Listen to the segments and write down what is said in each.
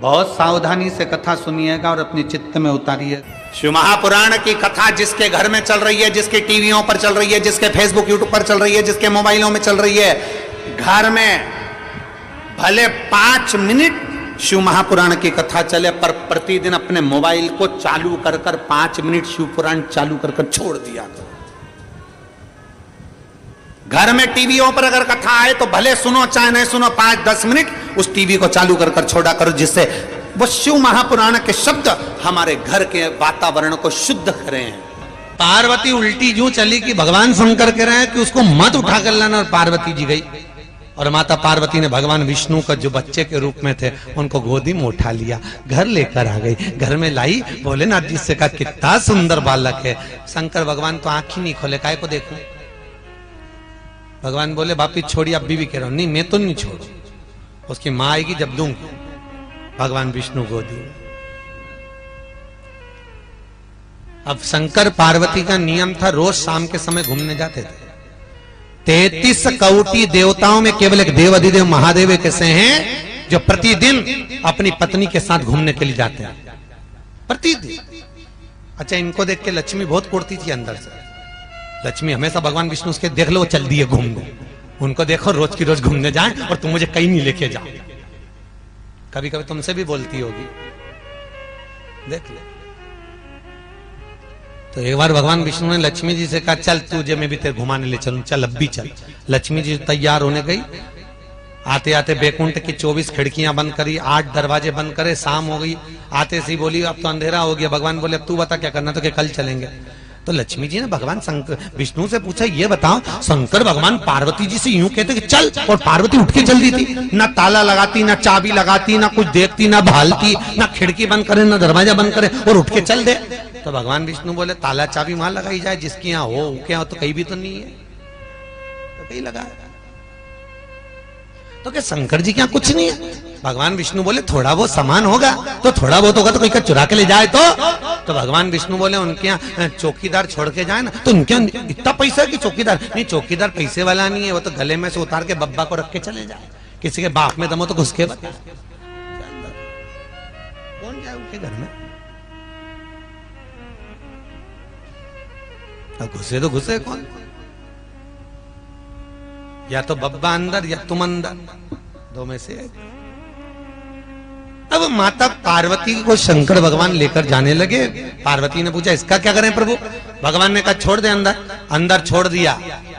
बहुत सावधानी से कथा सुनिएगा और अपने चित्त में उतारिए। शिव महापुराण की कथा जिसके घर में चल रही है, जिसके टीवियों पर चल रही है, जिसके फेसबुक यूट्यूब पर चल रही है, जिसके मोबाइलों में चल रही है, घर में भले 5 मिनट शिव महापुराण की कथा चले, पर प्रतिदिन अपने मोबाइल को चालू कर 5 मिनट शिव पुराण चालू कर छोड़ दिया करो। घर में टीवियों पर अगर कथा आए तो भले सुनो चाहे नहीं सुनो, 5-10 मिनट उस टीवी को चालू कर छोड़ा करो, जिससे वो शिव महापुराण के शब्द हमारे घर के वातावरण को शुद्ध करें। पार्वती उल्टी यूं चली कि भगवान शंकर कह रहे हैं कि उसको मत उठा कर लाना, और पार्वती जी गई और माता पार्वती ने भगवान विष्णु का जो बच्चे के रूप में थे उनको गोदी में उठा लिया, घर लेकर आ गई, घर में लाई, भोलेनाथ जी से कहा कितना सुंदर बालक है। शंकर भगवान तो आंख ही नहीं खोले, काय को देखूं। भगवान बोले बापी छोड़ी, अब भी कह रहा हूं, नहीं मैं तो नहीं छोड़ू, उसकी मां आएगी जब दूंगा। भगवान विष्णु गोदी में। अब शंकर पार्वती का नियम था, रोज शाम के समय घूमने जाते थे। 33 कौटी देवताओं में केवल एक देव अधिदेव महादेव कैसे हैं जो प्रतिदिन अपनी पत्नी के साथ घूमने के लिए जाते हैं, प्रतिदिन। अच्छा, इनको देख के लक्ष्मी बहुत कुड़ती थी अंदर से। लक्ष्मी हमेशा भगवान विष्णु उसके देख लो चल दिए घूमने, उनको देखो रोज की रोज घूमने जाए और तुम मुझे कहीं नहीं लेके जाओ। कभी कभी तुमसे भी बोलती होगी, देख ले। तो एक बार भगवान विष्णु ने लक्ष्मी जी से कहा चल तुझे मैं भी तेरे घुमाने ले चलूं, चल अब भी चल। लक्ष्मी जी तैयार होने गई, आते आते बैकुंठ की 24 खिड़कियां बंद करी, 8 दरवाजे बंद करे, शाम हो गई। आते से बोली अब तो अंधेरा हो गया। भगवान बोले अब तू बता क्या करना, तो क्या कल चलेंगे। तो लक्ष्मी जी ने भगवान शंकर विष्णु से पूछा ये बताओ, शंकर भगवान पार्वती जी से यूं कहते कि चल, और पार्वती उठ के चल दी थी, ना ताला लगाती, ना चाबी लगाती, ना कुछ देखती, ना भालती, ना खिड़की बंद करे, ना दरवाजा बंद करे, और उठ के चल दे। तो भगवान विष्णु बोले ताला चाबी वहां लगाई जाए जिसकी यहाँ हो, क्या हो, तो कहीं भी तो नहीं है, तो कहीं लगा। तो क्या शंकर जी क्या कुछ नहीं है। भगवान विष्णु बोले थोड़ा बहुत सामान होगा, तो थोड़ा बहुत होगा तो कोई का चुरा के ले जाए तो भगवान विष्णु बोले उनके यहाँ चौकीदार छोड़ के जाए ना, तो उनके यहाँ इतना पैसा है कि चौकीदार नहीं, चौकीदार पैसे वाला नहीं है, वो तो गले में से उतार के बब्बा को रख के चले जाए। किसी के बाप में दम हो तो घुस के बता, कौन जाए उनके घर में, घुसे तो घुसे कौन, या तो बब्बा अंदर या तुम अंदर, दो में से। अब माता पार्वती को शंकर भगवान लेकर जाने लगे। पार्वती ने पूछा इसका क्या करें प्रभु। भगवान ने कहा छोड़ दे अंदर। अंदर छोड़ दिया,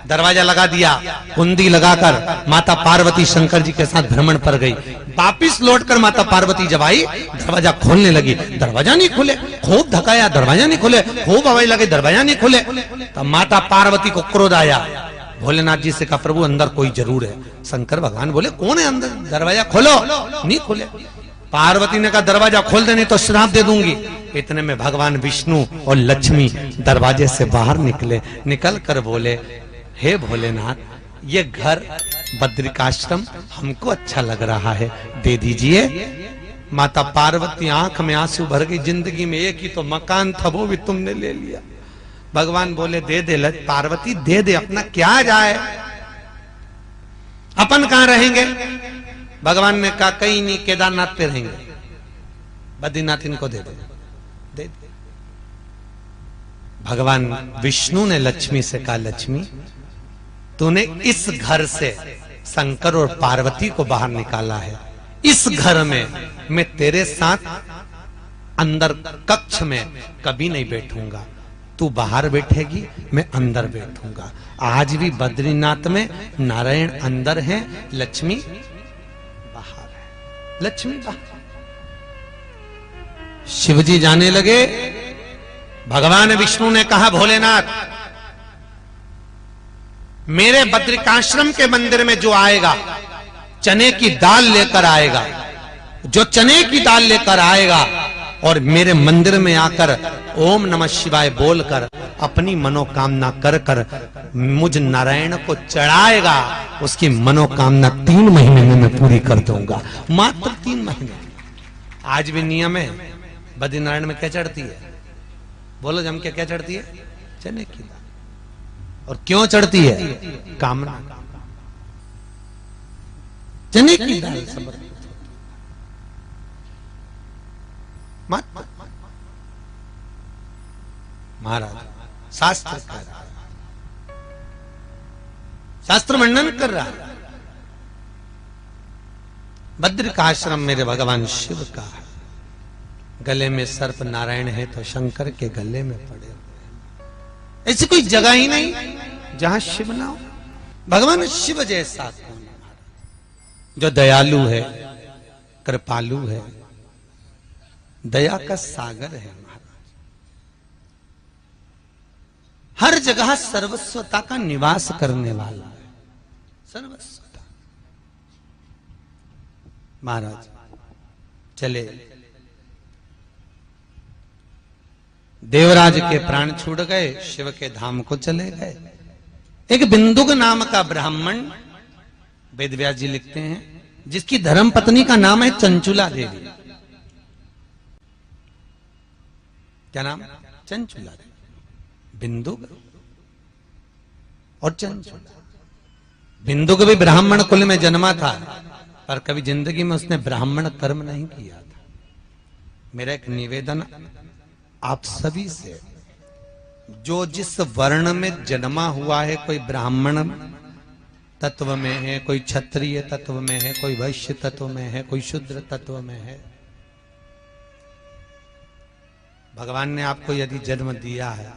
दरवाजा लगा दिया, कुंडी लगाकर माता पार्वती शंकर जी के साथ भ्रमण पर गई। वापिस लौटकर माता पार्वती जब आई, दरवाजा खोलने लगी, दरवाजा नहीं खुले, खूब धकाया, दरवाजा नहीं खुले, खूब हवाई लगे, दरवाजा नहीं खुले। तब माता पार्वती को क्रोध आया, भोलेनाथ जी से कहा प्रभु अंदर कोई जरूर है। शंकर भगवान बोले कौन है अंदर, दरवाजा खोलो, नहीं खुले। पार्वती ने कहा दरवाजा खोल दे नहीं तो श्राप दे दूंगी। इतने में भगवान विष्णु और लक्ष्मी दरवाजे से बाहर निकले, निकल कर बोले हे भोलेनाथ, ये घर बद्रिकाश्रम हमको अच्छा लग रहा है, दे दीजिए। माता पार्वती आंख में आंसू भर गई, जिंदगी में एक ही तो मकान था वो भी तुमने ले लिया। भगवान बोले दे दे पार्वती, दे दे, अपना क्या जाए, अपन कहां रहेंगे। भगवान ने कहा कहीं नहीं, केदारनाथ पे रहेंगे, बद्रीनाथ इनको दे दे, दे दे। भगवान विष्णु ने लक्ष्मी से कहा लक्ष्मी तूने इस घर से शंकर और पार्वती को बाहर निकाला है, इस घर में मैं तेरे साथ अंदर कक्ष में कभी नहीं बैठूंगा, तू बाहर बैठेगी, मैं अंदर बैठूंगा। आज भी बद्रीनाथ में नारायण अंदर है, लक्ष्मी बाहर है, लक्ष्मी बाहर। शिवजी जाने लगे। भगवान विष्णु ने कहा भोलेनाथ मेरे बद्रिकाश्रम के मंदिर में जो आएगा चने की दाल लेकर आएगा, जो चने की दाल लेकर आएगा और मेरे मंदिर में आकर ओम नमः शिवाय बोलकर अपनी मनोकामना कर कर मुझ नारायण को चढ़ाएगा, उसकी मनोकामना 3 महीने में मैं पूरी कर दूंगा, मात्र 3 महीने। आज भी नियम है, बद्रीनारायण में क्या चढ़ती है, बोलो जम के क्या चढ़ती है, चने की दाल। और क्यों चढ़ती है, कामना, चने की दाल समर्पित। मत। महाराज शास्त्र कह रहा है, शास्त्र वर्णन कर रहा है। बद्र का आश्रम मेरे भगवान शिव का है, गले में सर्प नारायण है तो शंकर के गले में पड़े हुए। ऐसी कोई जगह ही नहीं जहां शिव ना हो। भगवान शिव जैसा कौन है जो दयालु है, कृपालु है, दया का सागर है महाराज। हर जगह सर्वस्वता का निवास करने वाला है, सर्वस्वता। महाराज चले, देवराज के प्राण छूट गए, शिव के धाम को चले गए। एक बिंदुक नाम का ब्राह्मण, वेद व्यास जी लिखते हैं, जिसकी धर्म पत्नी का नाम है चंचुला देवी। क्या नाम? चंचुला देवी। बिंदुक और चंचुला। बिंदुक भी ब्राह्मण कुल में जन्मा था, पर कभी जिंदगी में उसने ब्राह्मण कर्म नहीं किया था। मेरा एक निवेदन आप सभी से, जो जिस वर्ण में जन्मा हुआ है, कोई ब्राह्मण तत्व में है, कोई क्षत्रिय तत्व में है, कोई वैश्य तत्व में है, कोई शूद्र तत्व में है, भगवान ने आपको यदि जन्म दिया है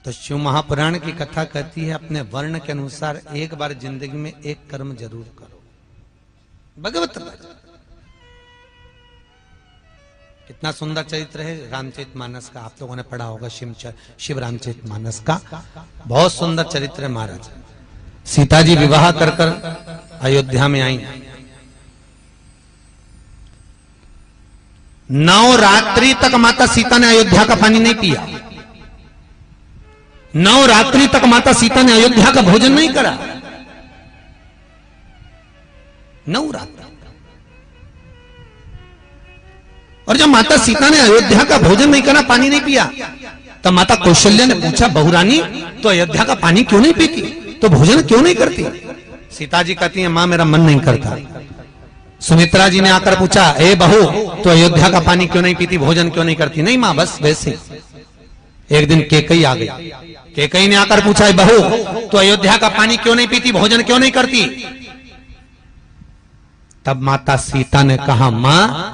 तो शिव महापुराण की कथा कहती है, अपने वर्ण के अनुसार एक बार जिंदगी में एक कर्म जरूर करो। भगवत कितना सुंदर चरित्र है रामचरितमानस का, आप लोगों ने पढ़ा होगा। शिव रामचरितमानस का बहुत सुंदर चरित्र है महाराज। सीता जी विवाह कर अयोध्या में आई, 9 रात्रि तक माता सीता ने अयोध्या का पानी नहीं पिया। 9 रात्रि तक माता सीता ने अयोध्या का भोजन नहीं करा। 9 रात्रि। और जब माता सीता ने अयोध्या का भोजन नहीं करा, पानी नहीं पिया, तब माता कौशल्या ने पूछा, बहुरानी तो अयोध्या का पानी क्यों नहीं पीती, तो भोजन क्यों नहीं करती? सीता जी कहती है, मां मेरा मन नहीं करता। सुमित्रा जी ने आकर पूछा, ए बहू तो अयोध्या का पानी क्यों नहीं पीती, भोजन क्यों नहीं करती? नहीं मां, बस वैसे। एक दिन केकई आ गई, केकई ने आकर पूछा, बहू तो अयोध्या का पानी क्यों नहीं पीती, भोजन क्यों नहीं करती? तब माता सीता ने कहा, मां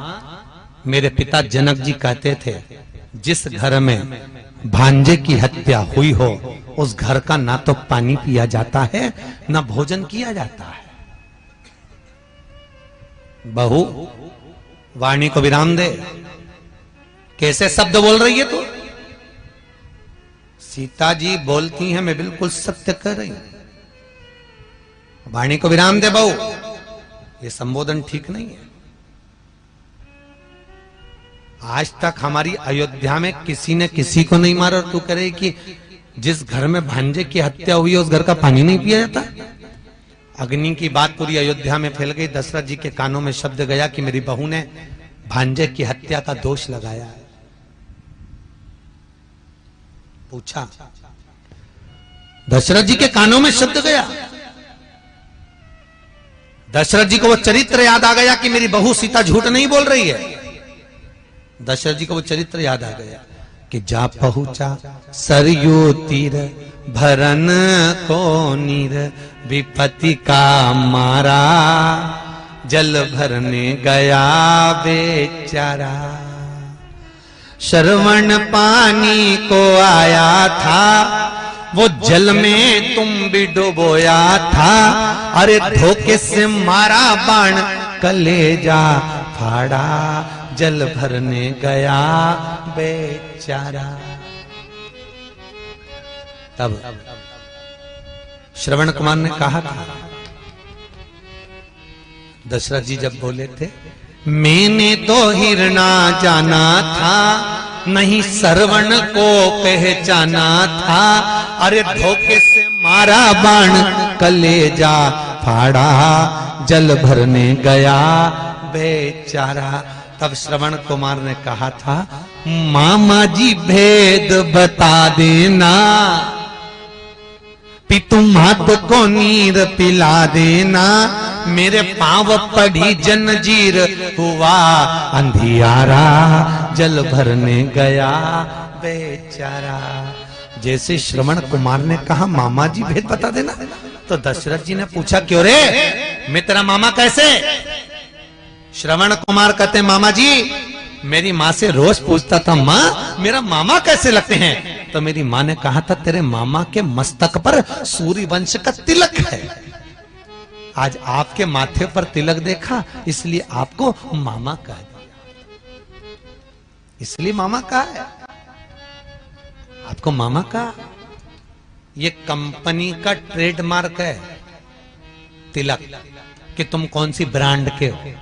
मेरे पिता जनक जी कहते थे, जिस घर में भांजे की हत्या हुई हो, उस घर का ना तो पानी पिया जाता है, ना भोजन किया जाता है। बहू वाणी को विराम दे, कैसे शब्द बोल रही है तू? सीता जी बोलती हैं, मैं बिल्कुल सत्य कर रही हूं। वाणी को विराम दे बहू, ये संबोधन ठीक नहीं है। आज तक हमारी अयोध्या में किसी ने किसी को नहीं मारा, और तू कह रही कि जिस घर में भांजे की हत्या हुई है उस घर का पानी नहीं पिया जाता। अग्नि की बात पूरी अयोध्या में फैल गई। दशरथ जी के कानों में शब्द गया कि मेरी बहू ने भांजे की हत्या का दोष लगाया है। पूछा, दशरथ जी के कानों में शब्द गया। दशरथ जी को वो चरित्र याद आ गया कि मेरी बहू सीता झूठ नहीं बोल रही है। दशरथ जी को वो चरित्र याद आ गया कि जा पहुंचा सरयू तीर, भरन को नीर, विपत्ति का मारा, जल भरने गया बेचारा। श्रवण पानी को आया था, वो जल में तुम भी डुबोया था। अरे धोखे से मारा बाण, कलेजा फाड़ा, जल भरने गया बेचारा। तब श्रवण कुमार ने कहा था, दशरथ जी जब बोले थे, मैंने तो हिरना जाना था, नहीं श्रवण को पहचाना था। अरे धोखे से मारा बाण, कलेजा फाड़ा, जल भरने गया बेचारा। तब श्रवण कुमार ने कहा था, मामा जी भेद बता देना, पितु मात को नीर पिला देना। मेरे पांव पड़ी जंजीर, हुआ अंधियारा जल भरने गया बेचारा। जैसे श्रवण कुमार ने कहा मामा जी भेद बता देना, तो दशरथ जी ने पूछा क्यों रे, मैं तेरा मामा कैसे? श्रवण कुमार कहते मामा जी मेरी माँ से रोज पूछता था माँ मेरा मामा कैसे लगते हैं, तो मेरी माँ ने कहा था तेरे मामा के मस्तक पर सूर्य वंश का तिलक है। आज आपके माथे पर तिलक देखा इसलिए आपको मामा कह दिया, इसलिए मामा कहा है आपको मामा का। ये कंपनी का ट्रेडमार्क है तिलक, कि तुम कौन सी ब्रांड के हो,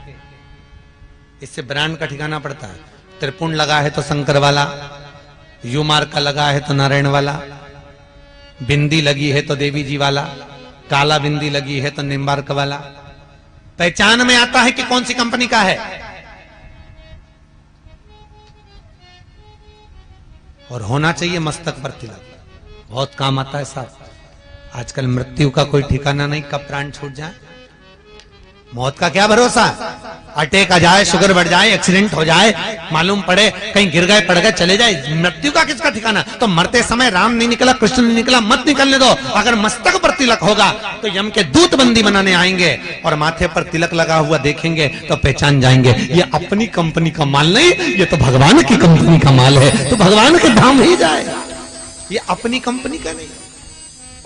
इससे ब्रांड का ठिकाना पड़ता है। त्रिपुंड लगा है तो शंकर वाला, यू मार्क का लगा है तो नारायण वाला, बिंदी लगी है तो देवी जी वाला, काला बिंदी लगी है तो निम्बार्क वाला। पहचान में आता है कि कौन सी कंपनी का है। और होना चाहिए मस्तक पर तिलक, बहुत काम आता है साहब। आजकल मृत्यु का कोई ठिकाना नहीं, कब प्राण छूट जाए। मौत का क्या भरोसा, अटैक आ जाए, शुगर बढ़ जाए, एक्सीडेंट हो जाए, मालूम पड़े कहीं गिर गए पड़ गए चले जाए, मृत्यु का किसका ठिकाना। तो मरते समय राम नहीं निकला कृष्ण नहीं निकला मत निकलने दो। अगर मस्तक पर तिलक होगा तो यम के दूत बंदी बनाने आएंगे और माथे पर तिलक लगा हुआ देखेंगे तो पहचान जाएंगे ये अपनी कंपनी का माल नहीं, ये तो भगवान की कंपनी का माल है, तो भगवान के धाम ही जाएगा, ये अपनी कंपनी का नहीं।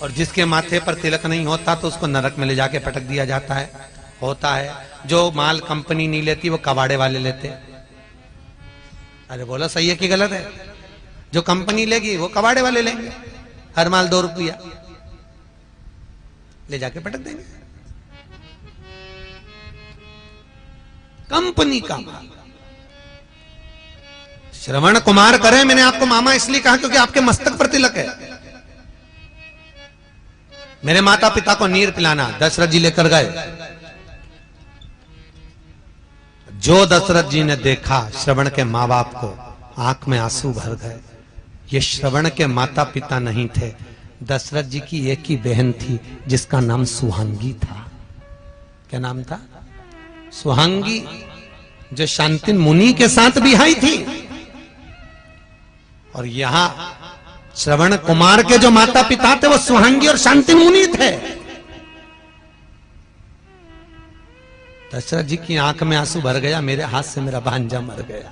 और जिसके माथे पर तिलक नहीं होता तो उसको नरक में ले जाके पटक दिया जाता है। होता है जो माल कंपनी नहीं लेती वो कबाड़े वाले लेते। अरे बोलो सही है कि गलत है? जो कंपनी लेगी वो कबाड़े वाले लेंगे, हर माल 2 रुपया ले जाके पटक देंगे। कंपनी का माल। श्रवण कुमार करे मैंने आपको मामा इसलिए कहा क्योंकि आपके मस्तक पर तिलक है। मेरे माता पिता को नीर पिलाना दशरथ जी लेकर गए। जो दशरथ जी ने देखा श्रवण के माँ बाप को, आंख में आंसू भर गए। ये श्रवण के माता पिता नहीं थे, दशरथ जी की एक ही बहन थी जिसका नाम सुहांगी था। क्या नाम था? सुहांगी, जो शांतिन मुनि के साथ बिहाई थी। और यहां श्रवण कुमार के जो माता पिता थे वो सुहांगी और शांतिन मुनि थे। दशरथ जी की आंख में आंसू भर गया, मेरे हाथ से मेरा भांजा मर गया।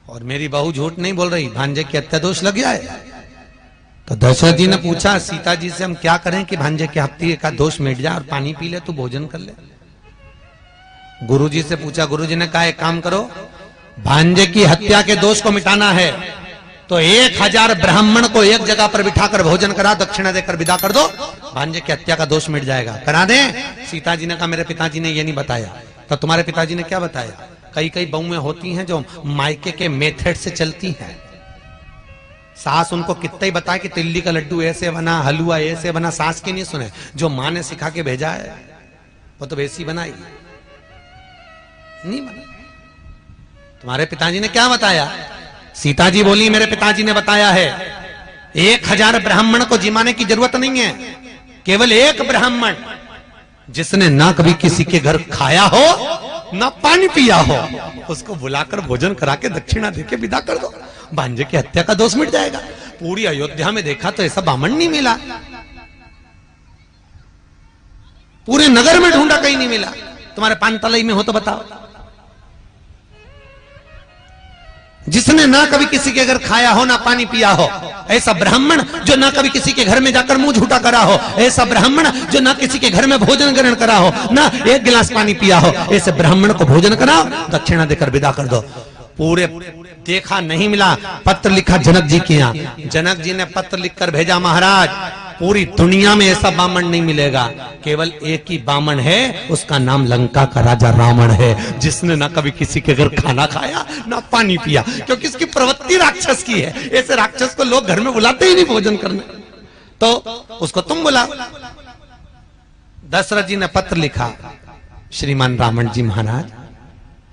और मेरी बहू झूठ नहीं बोल रही, भांजे की हत्या दोष लग गया है। तो दशरथ जी ने पूछा सीता जी से हम क्या करें कि भांजे की हत्या का दोष मिट जाए और पानी पी ले, तू भोजन कर ले। गुरुजी से पूछा, गुरुजी ने कहा एक काम करो, भांजे की हत्या के दोष को मिटाना है तो 1000 ब्राह्मण को एक जगह पर बिठाकर भोजन करा, दक्षिणा देकर विदा कर दो, भांजे की हत्या का दोष मिट जाएगा। करा दे? सीता जी ने कहा मेरे पिताजी ने ये नहीं बताया। तो तुम्हारे पिताजी ने क्या बताया? कई कई बहुएं होती हैं जो मायके के मेथड से चलती हैं। सास उनको कितना ही बताए कि तिल्ली का लड्डू ऐसे बना, हलवा ऐसे बना, सास की नहीं सुने। जो माँ ने सिखा के भेजा है वो तो वैसी बनाई नहीं बनी। तुम्हारे पिताजी ने क्या बताया? सीता जी बोली मेरे पिताजी ने बताया है 1000 ब्राह्मण को जिमाने की जरूरत नहीं है, केवल एक ब्राह्मण जिसने ना कभी किसी के घर खाया हो ना पानी पिया हो, उसको बुलाकर भोजन करा के दक्षिणा देके विदा कर दो, भांजे की हत्या का दोष मिट जाएगा। पूरी अयोध्या में देखा तो ऐसा ब्राह्मण नहीं मिला, पूरे नगर में ढूंढा कहीं नहीं मिला। तुम्हारे पानतलई में हो तो बताओ, जिसने ना कभी किसी के घर खाया हो ना पानी पिया हो, ऐसा ब्राह्मण जो ना कभी किसी के घर में जाकर मुंह झूठा करा हो, ऐसा ब्राह्मण जो ना किसी के घर में भोजन ग्रहण करा हो, ना एक गिलास पानी पिया हो, ऐसे ब्राह्मण को भोजन कराओ, दक्षिणा देकर विदा कर दो। पूरे देखा नहीं मिला, पत्र लिखा जनक जी के यहाँ, जनक जी ने पत्र लिखकर भेजा महाराज पूरी दुनिया में ऐसा बामन नहीं मिलेगा, केवल एक ही बामन है, उसका नाम लंका का राजा रावण है, जिसने ना कभी किसी के घर खाना खाया ना पानी पिया, क्योंकि इसकी प्रवृत्ति राक्षस की है। ऐसे राक्षस को लोग घर में बुलाते ही नहीं भोजन करने, तो उसको तुम बुलाओ। दशरथ जी ने पत्र लिखा, श्रीमान रावण जी महाराज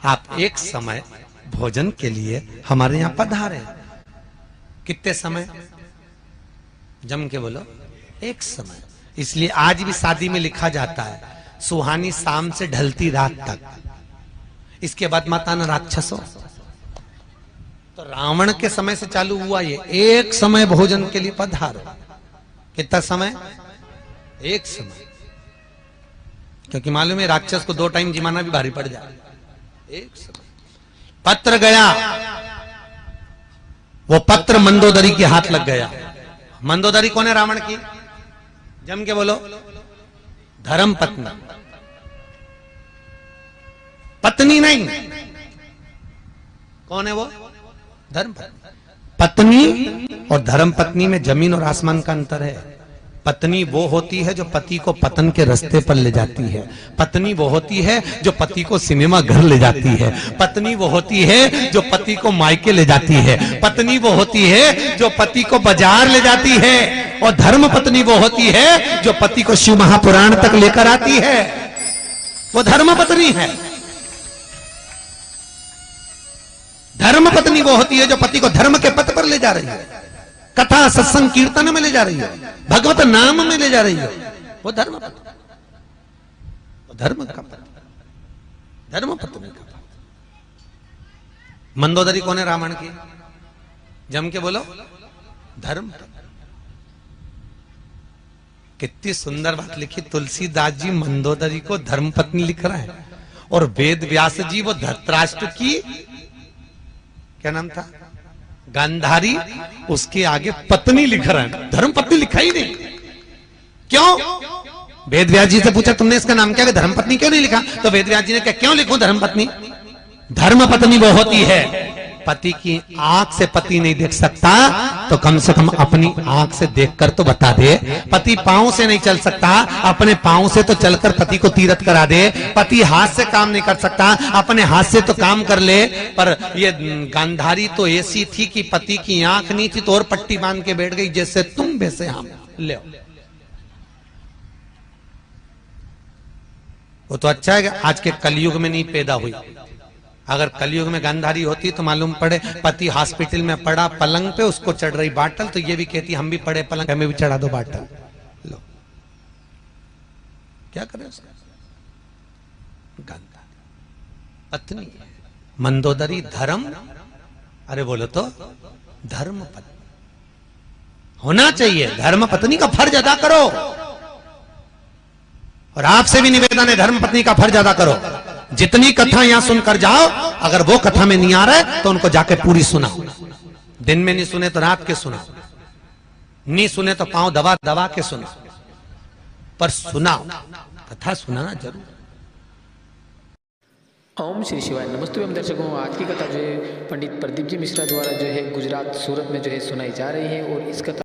आप एक समय भोजन के लिए हमारे यहां पधारे। कितने समय? जम के बोलो, एक समय। इसलिए आज भी शादी में लिखा जाता है सुहानी शाम से ढलती रात तक, इसके बाद मत आना राक्षसों। तो रावण के समय से चालू हुआ ये, एक समय भोजन के लिए पधारो। कितना समय? एक समय, क्योंकि मालूम है राक्षस को 2 टाइम जिमाना भी भारी पड़ जाए। एक समय पत्र गया, वो पत्र मंदोदरी के हाथ लग गया। मंदोदरी कौन है रावण की? जम के बोलो। धर्म पत्नी, पत्नी नहीं। कौन है वो? धर्म पत्नी। पत्नी और धर्म पत्नी में जमीन और आसमान का अंतर है। पत्नी वो होती है जो पति को पतन के रास्ते पर ले जाती है। पत्नी वो होती है जो पति को सिनेमा घर ले जाती है। पत्नी वो होती है जो पति को मायके ले जाती है। पत्नी वो होती है जो पति को बाजार ले जाती है। और धर्म पत्नी वो होती है जो पति को शिव महापुराण तक लेकर आती है। वो धर्म पत्नी है। धर्म पत्नी वो होती है जो पति को धर्म के पथ पर ले जा रही है, कथा सत्संग कीर्तन में ले जा रही है, भगवत नाम में ले जा रही है। वो धर्म पत्नी, वो धर्म का पत्नी, धर्म पत्नी का पत्नी। मंदोदरी कौन है रावण की? जम के बोलो। धर्म। कितनी सुंदर बात लिखी तुलसीदास जी, मंदोदरी को धर्म पत्नी लिख रहा है। और वेद व्यास जी वो धृतराष्ट्र की क्या नाम था? गांधारी, उसके आगे पत्नी लिख रहा है, धर्म पत्नी लिखा ही नहीं। क्यों? वेद व्यास जी से पूछा तुमने इसका नाम क्या है? धर्म पत्नी क्यों नहीं लिखा? तो वेद व्यास जी ने कहा क्यों लिखूं धर्म पत्नी? धर्म पत्नी वो होती है, पति की आंख से पति नहीं देख सकता तो कम से कम अपनी आंख से देखकर तो बता दे। पति पांव से नहीं चल सकता, अपने पांव से तो चलकर पति को तीरथ करा दे। पति हाथ से काम नहीं कर सकता, अपने हाथ से तो काम कर ले। पर ये गांधारी तो ऐसी थी कि पति की आंख नहीं थी तो और पट्टी बांध के बैठ गई, जैसे तुम वैसे हम। ले वो तो अच्छा है कि आज के कलयुग में नहीं पैदा हुई। अगर कलयुग में गांधारी होती तो मालूम पड़े पति हॉस्पिटल में पड़ा पलंग पे, उसको चढ़ रही बाटल, तो ये भी कहती हम भी पड़े पलंग, हमें भी चढ़ा दो बाटल। लो क्या करे उसका? गांधारी पत्नी, मंदोदरी धर्म, अरे बोलो तो धर्म पत्नी होना चाहिए। धर्म पत्नी का फर्ज अदा करो। और आपसे भी निवेदन है धर्म पत्नी का फर्ज अदा करो। जितनी कथा यहां सुनकर जाओ, अगर वो कथा में नहीं आ रहा है तो उनको जाके पूरी सुनाओ। दिन में नहीं सुने तो रात के सुनाओ, नहीं सुने तो पांव दबा दबा के सुनाओ, पर सुनाओ, कथा सुनाना जरूर। ओम श्री शिवाय। नमस्ते एवं दर्शकों, आज की कथा जो है पंडित प्रदीप जी मिश्रा द्वारा जो है गुजरात सूरत में जो है सुनाई जा रही है। और इस कथा